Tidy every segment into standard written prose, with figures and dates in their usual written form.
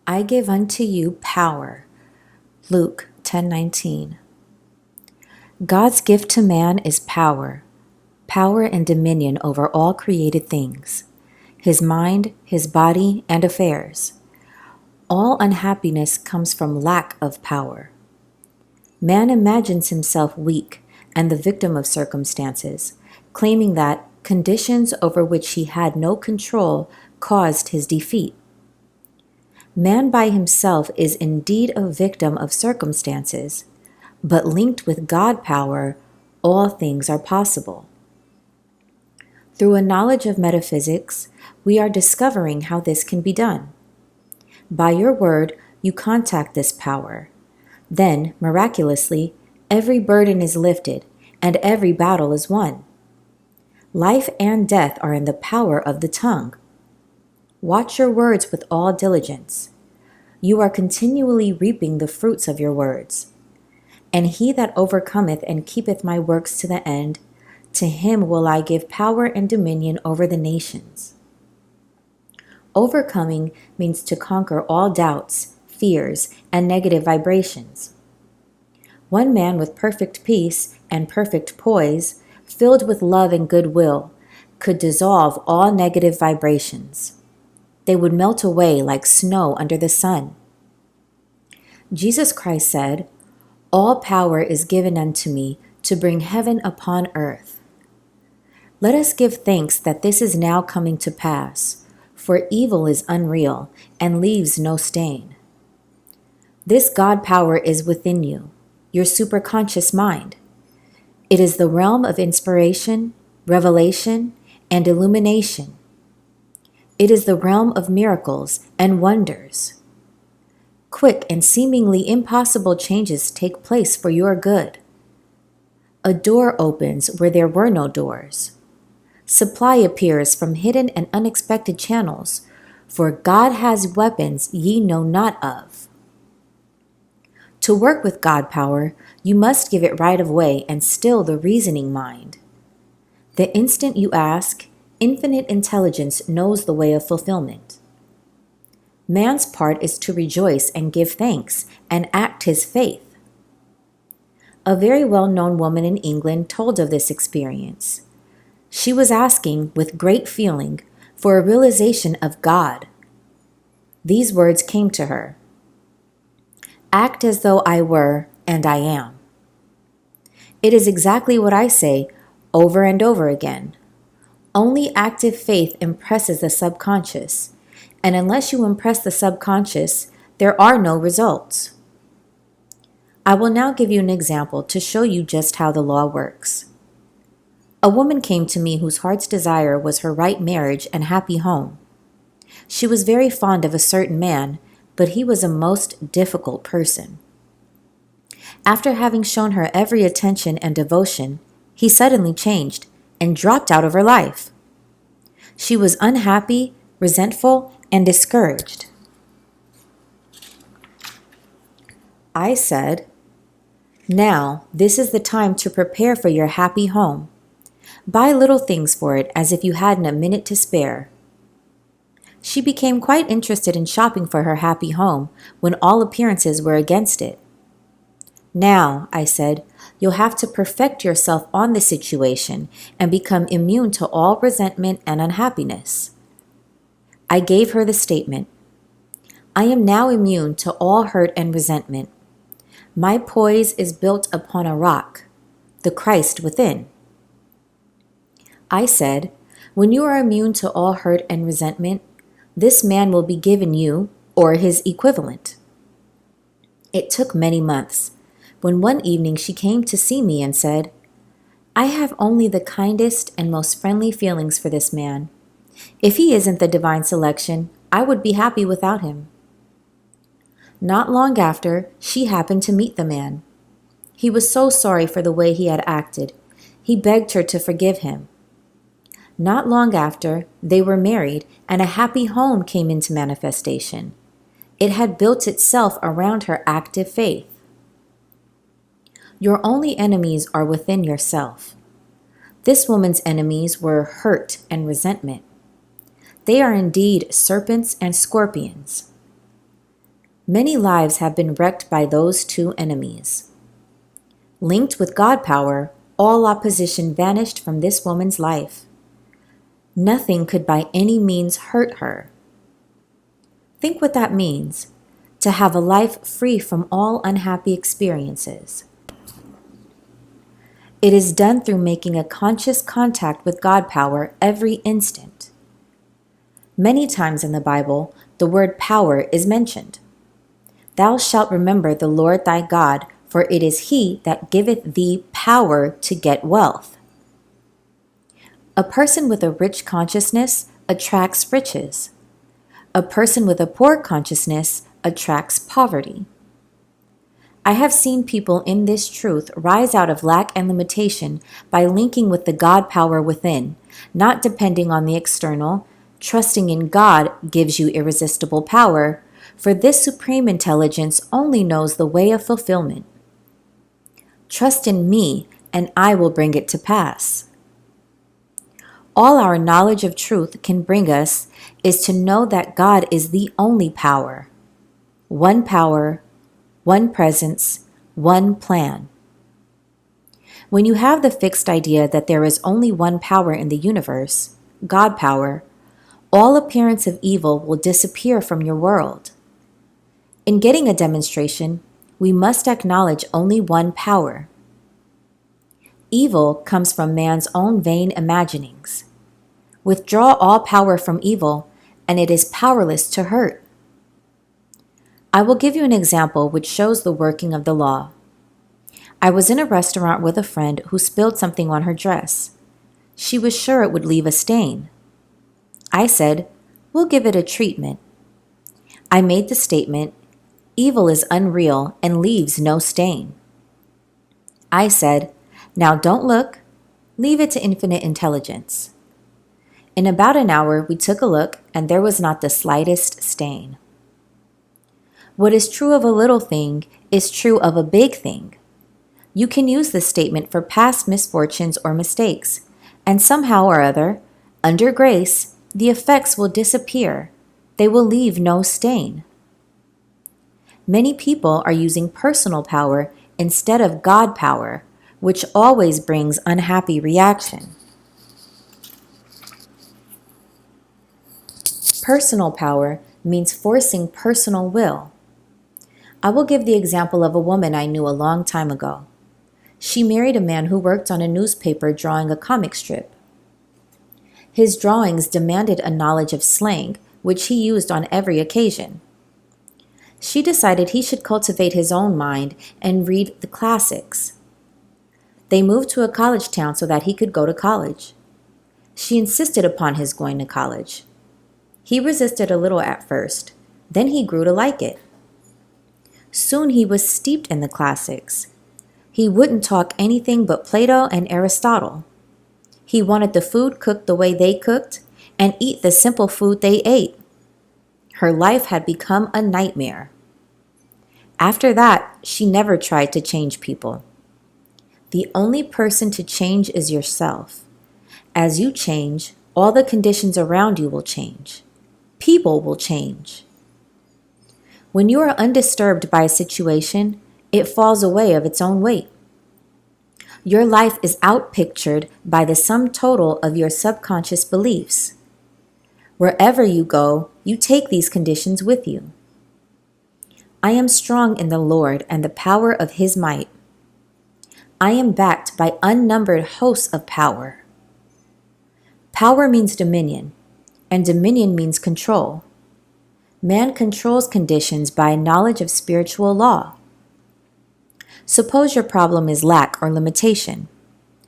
I give unto you power. Luke 10:19. God's gift to man is power and dominion over all created things, his mind, his body, and affairs. All unhappiness comes from lack of power. Man imagines himself weak and the victim of circumstances, claiming that conditions over which he had no control caused his defeat. Man by himself is indeed a victim of circumstances, but linked with God power, all things are possible. Through a knowledge of metaphysics, we are discovering how this can be done. By your word, you contact this power. Then, miraculously, every burden is lifted and every battle is won. Life and death are in the power of the tongue. Watch your words with all diligence. You are continually reaping the fruits of your words. And he that overcometh and keepeth my works to the end, to him will I give power and dominion over the nations. Overcoming means to conquer all doubts, fears, and negative vibrations. One man with perfect peace and perfect poise, filled with love and goodwill, could dissolve all negative vibrations. They would melt away like snow under the sun. Jesus Christ said, "All power is given unto me to bring heaven upon earth." Let us give thanks that this is now coming to pass, for evil is unreal and leaves no stain. This God power is within you, your superconscious mind. It is the realm of inspiration, revelation, and illumination. It is the realm of miracles and wonders. Quick and seemingly impossible changes take place for your good. A door opens where there were no doors. Supply appears from hidden and unexpected channels, for God has weapons ye know not of. To work with God power, you must give it right of way and still the reasoning mind. The instant you ask, infinite intelligence knows the way of fulfillment. Man's part is to rejoice and give thanks and act his faith. A very well-known woman in England told of this experience. She was asking, with great feeling, for a realization of God. These words came to her: "Act as though I were, and I am." It is exactly what I say over and over again. Only active faith impresses the subconscious, and unless you impress the subconscious, there are no results. I will now give you an example to show you just how the law works. A woman came to me whose heart's desire was her right marriage and happy home. She was very fond of a certain man, but he was a most difficult person. After having shown her every attention and devotion, he suddenly changed and dropped out of her life. She was unhappy, resentful, and discouraged. I said, "Now, this is the time to prepare for your happy home. Buy little things for it as if you hadn't a minute to spare." She became quite interested in shopping for her happy home when all appearances were against it. "Now," I said, "you'll have to perfect yourself on the situation and become immune to all resentment and unhappiness." I gave her the statement: "I am now immune to all hurt and resentment. My poise is built upon a rock, the Christ within." I said, "When you are immune to all hurt and resentment, this man will be given you, or his equivalent." It took many months, when one evening she came to see me and said, "I have only the kindest and most friendly feelings for this man. If he isn't the divine selection, I would be happy without him." Not long after, she happened to meet the man. He was so sorry for the way he had acted. He begged her to forgive him. Not long after, they were married, and a happy home came into manifestation. It had built itself around her active faith. Your only enemies are within yourself. This woman's enemies were hurt and resentment. They are indeed serpents and scorpions. Many lives have been wrecked by those two enemies. Linked with God power, all opposition vanished from this woman's life. Nothing could by any means hurt her. Think what that means, to have a life free from all unhappy experiences. It is done through making a conscious contact with God power every instant. Many times in the Bible, the word power is mentioned. Thou shalt remember the Lord thy God, for it is he that giveth thee power to get wealth. A person with a rich consciousness attracts riches. A person with a poor consciousness attracts poverty. I have seen people in this truth rise out of lack and limitation by linking with the God power within, not depending on the external. Trusting in God gives you irresistible power, for this supreme intelligence only knows the way of fulfillment. Trust in me, and I will bring it to pass. All our knowledge of truth can bring us is to know that God is the only power, one presence, one plan. When you have the fixed idea that there is only one power in the universe, God power, all appearance of evil will disappear from your world. In getting a demonstration, we must acknowledge only one power. Evil comes from man's own vain imaginings. Withdraw all power from evil, and it is powerless to hurt. I will give you an example which shows the working of the law. I was in a restaurant with a friend who spilled something on her dress. She was sure it would leave a stain. I said, "We'll give it a treatment." I made the statement, "Evil is unreal and leaves no stain." I said, "Now don't look. Leave it to infinite intelligence." In about an hour, we took a look, and there was not the slightest stain. What is true of a little thing is true of a big thing. You can use this statement for past misfortunes or mistakes, and somehow or other, under grace, the effects will disappear. They will leave no stain. Many people are using personal power instead of God power, which always brings unhappy reaction. Personal power means forcing personal will. I will give the example of a woman I knew a long time ago. She married a man who worked on a newspaper drawing a comic strip. His drawings demanded a knowledge of slang, which he used on every occasion. She decided he should cultivate his own mind and read the classics. They moved to a college town so that he could go to college. She insisted upon his going to college. He resisted a little at first, then he grew to like it. Soon he was steeped in the classics. He wouldn't talk anything but Plato and Aristotle. He wanted the food cooked the way they cooked and eat the simple food they ate. Her life had become a nightmare. After that, she never tried to change people. The only person to change is yourself. As you change, all the conditions around you will change. People will change. When you are undisturbed by a situation, it falls away of its own weight. Your life is outpictured by the sum total of your subconscious beliefs. Wherever you go, you take these conditions with you. I am strong in the Lord and the power of his might. I am backed by unnumbered hosts of power. Power means dominion, and dominion means control. Man controls conditions by knowledge of spiritual law. Suppose your problem is lack or limitation.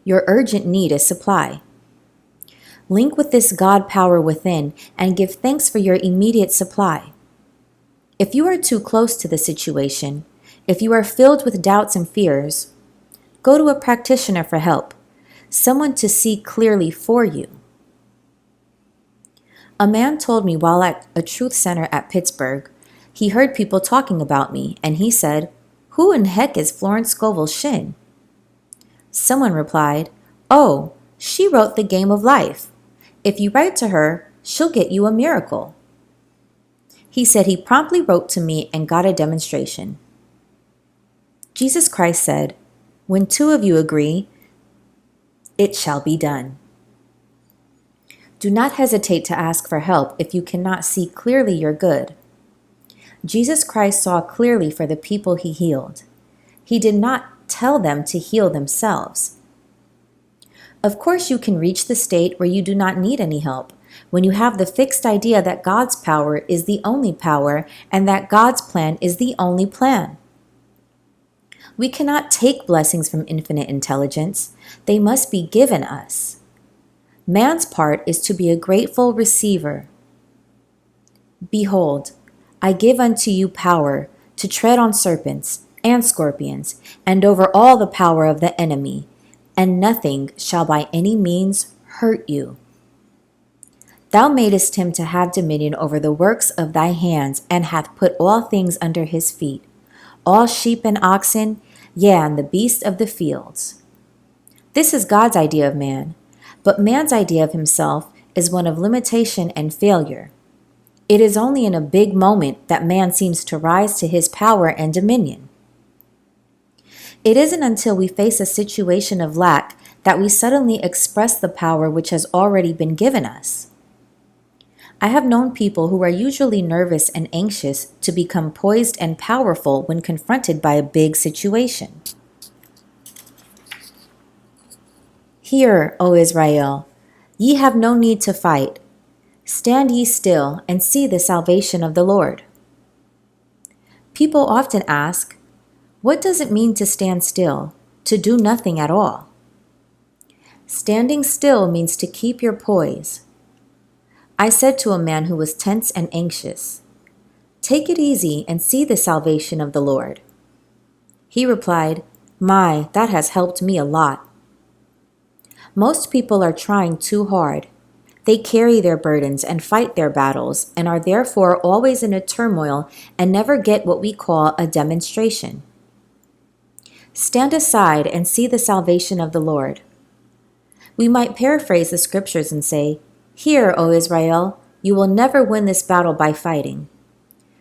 Your urgent need is supply. Link with this God power within and give thanks for your immediate supply. If you are too close to the situation, if you are filled with doubts and fears, go to a practitioner for help, someone to see clearly for you. A man told me while at a truth center at Pittsburgh, he heard people talking about me, and he said, "Who in heck is Florence Scovel Shinn?" Someone replied, "Oh, she wrote The Game of Life. If you write to her, she'll get you a miracle." He said he promptly wrote to me and got a demonstration. Jesus Christ said, "When two of you agree, it shall be done." Do not hesitate to ask for help if you cannot see clearly your good. Jesus Christ saw clearly for the people he healed. He did not tell them to heal themselves. Of course, you can reach the state where you do not need any help, when you have the fixed idea that God's power is the only power and that God's plan is the only plan. We cannot take blessings from infinite intelligence. They must be given us. Man's part is to be a grateful receiver. Behold, I give unto you power to tread on serpents and scorpions, and over all the power of the enemy, and nothing shall by any means hurt you. Thou madest him to have dominion over the works of thy hands, and hath put all things under his feet, all sheep and oxen, yea, and the beasts of the fields. This is God's idea of man, but man's idea of himself is one of limitation and failure. It is only in a big moment that man seems to rise to his power and dominion. It isn't until we face a situation of lack that we suddenly express the power which has already been given us. I have known people who are usually nervous and anxious to become poised and powerful when confronted by a big situation. Hear, O Israel, ye have no need to fight. Stand ye still and see the salvation of the Lord. People often ask, what does it mean to stand still, to do nothing at all? Standing still means to keep your poise. I said to a man who was tense and anxious, "Take it easy and see the salvation of the Lord." He replied, "My, that has helped me a lot." Most people are trying too hard. They carry their burdens and fight their battles and are therefore always in a turmoil and never get what we call a demonstration. Stand aside and see the salvation of the Lord. We might paraphrase the scriptures and say, "Hear, O Israel, you will never win this battle by fighting.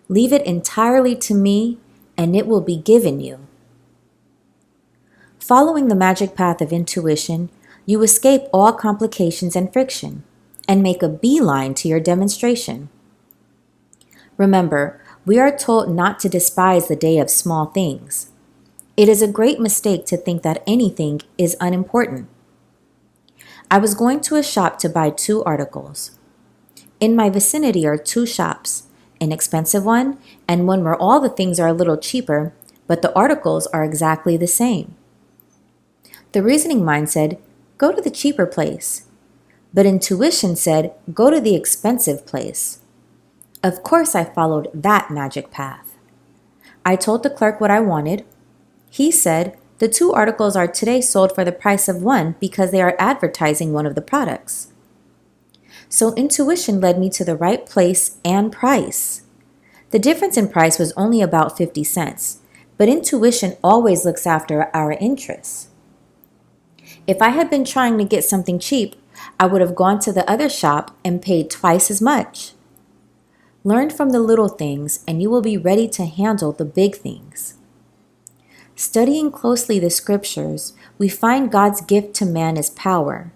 Leave it entirely to me, and it will be given you." Following the magic path of intuition, you escape all complications and friction, and make a beeline to your demonstration. Remember, we are told not to despise the day of small things. It is a great mistake to think that anything is unimportant. I was going to a shop to buy 2 articles. In my vicinity are 2 shops, an expensive one and one where all the things are a little cheaper, but the articles are exactly the same. The reasoning mind said, go to the cheaper place. But intuition said, go to the expensive place. Of course, I followed that magic path. I told the clerk what I wanted. He said, the 2 articles are today sold for the price of one because they are advertising one of the products. So intuition led me to the right place and price. The difference in price was only about 50 cents, but intuition always looks after our interests. If I had been trying to get something cheap, I would have gone to the other shop and paid twice as much. Learn from the little things and you will be ready to handle the big things. Studying closely the scriptures, we find God's gift to man is power.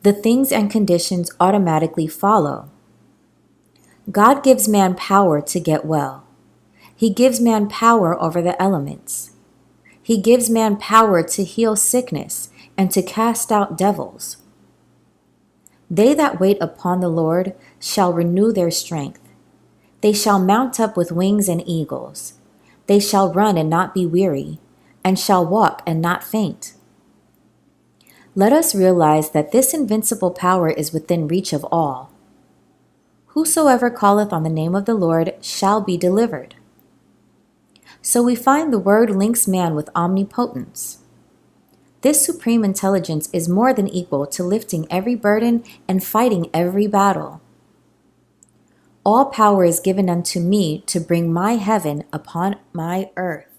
The things and conditions automatically follow. God gives man power to get well. He gives man power over the elements. He gives man power to heal sickness and to cast out devils. They that wait upon the Lord shall renew their strength. They shall mount up with wings and eagles. They shall run and not be weary, and shall walk and not faint. Let us realize that this invincible power is within reach of all. Whosoever calleth on the name of the Lord shall be delivered. So we find the word links man with omnipotence. This supreme intelligence is more than equal to lifting every burden and fighting every battle. All power is given unto me to bring my heaven upon my earth.